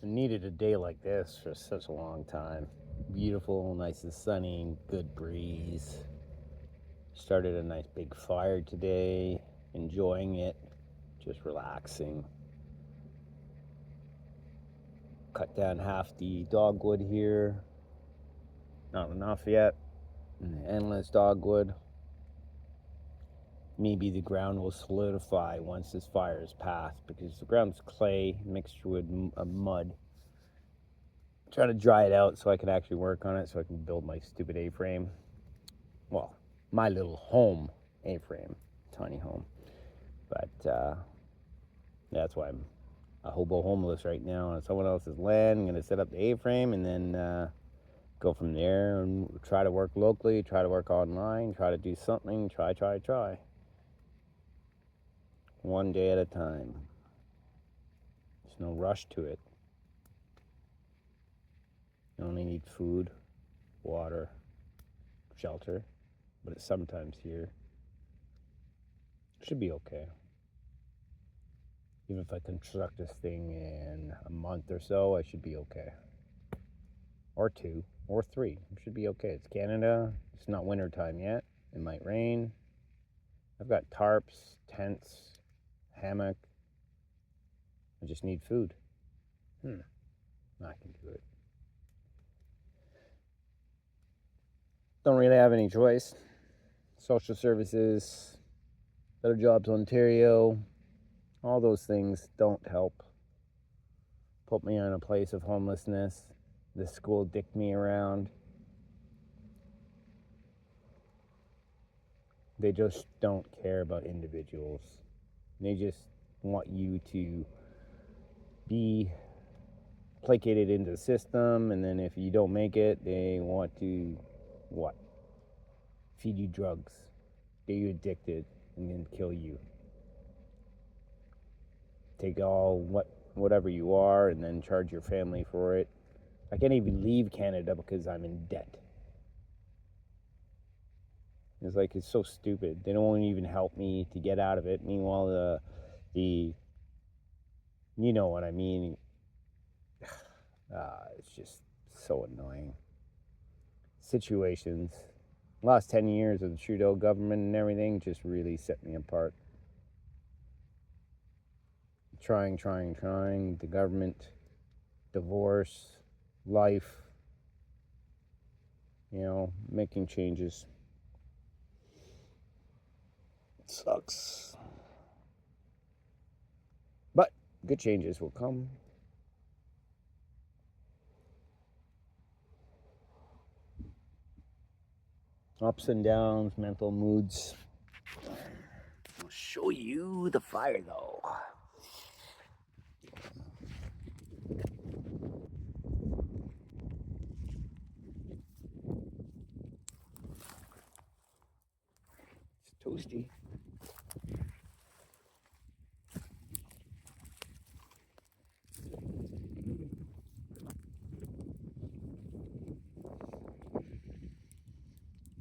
I needed a day like this for such a long time. Beautiful, nice and sunny, good breeze. Started a nice big fire today, enjoying it, just relaxing. Cut down half the dogwood here. Not enough yet. Endless dogwood. Maybe the ground will solidify once this fire is passed because the ground's clay mixed with mud. Trying to dry it out so I can actually work on it so I can build my stupid A-frame. Well, my little home A-frame, tiny home. But that's why I'm a hobo homeless right now on someone else's land. I'm going to set up the A-frame and then go from there and try to work locally, try to work online, try to do something, try. One day at a time. There's no rush to it. You only need food, water, shelter, but it's sometimes here. Should be okay. Even if I construct this thing in a month or so, I should be okay. Or 2, or 3. It should be okay. It's Canada. It's not winter time yet. It might rain. I've got tarps, tents, hammock. I just need food. I can do it. Don't really have any choice. Social services, Better Jobs Ontario, all those things don't help. Put me in a place of homelessness. The school dicked me around. They just don't care about individuals. They just want you to be placated into the system, and then if you don't make it, they want to what? Feed you drugs, get you addicted, and then kill you. Take whatever you are and then charge your family for it. I can't even leave Canada because I'm in debt. It's like, it's so stupid. They don't even help me to get out of it. Meanwhile, the you know what I mean. It's just so annoying. Situations. Last 10 years of the Trudeau government and everything just really set me apart. Trying. The government, divorce, life, making changes. It sucks. But good changes will come. Ups and downs, mental moods. I'll show you the fire though. It's toasty.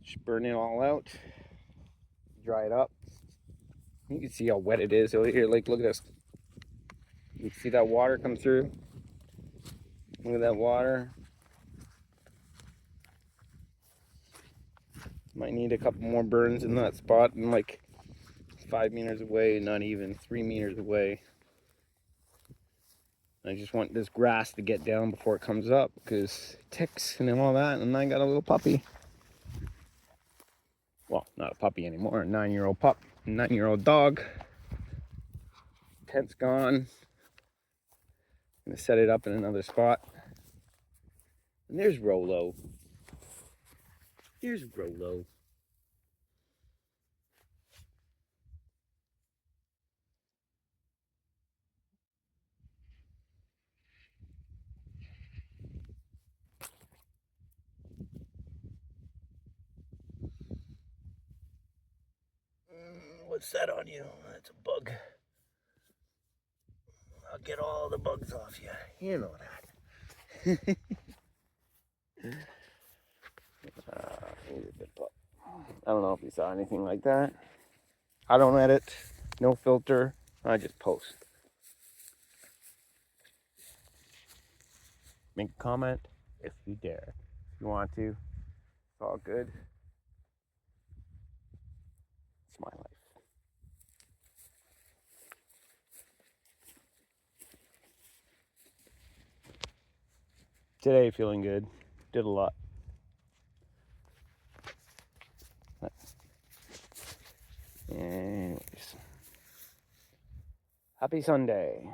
Just burn it all out. Dry it up. You can see how wet it is over here. Like, look at this. You see that water come through? Look at that water. Might need a couple more burns in that spot, and like 5 meters away, not even 3 meters away. I just want this grass to get down before it comes up because ticks and all that. And I got a little puppy. Well, not a puppy anymore, a 9-year-old pup, 9-year-old dog. Tent's gone. I'm gonna set it up in another spot. And there's Rolo. Here's Rolo. What's that on you? That's a bug. I'll get all the bugs off you. You know that. He's a good pup. I don't know if you saw anything like that. I don't edit. No filter. I just post. Make a comment if you dare. If you want to, it's all good. It's my life. Today, feeling good. Did a lot. Anyways. Happy Sunday.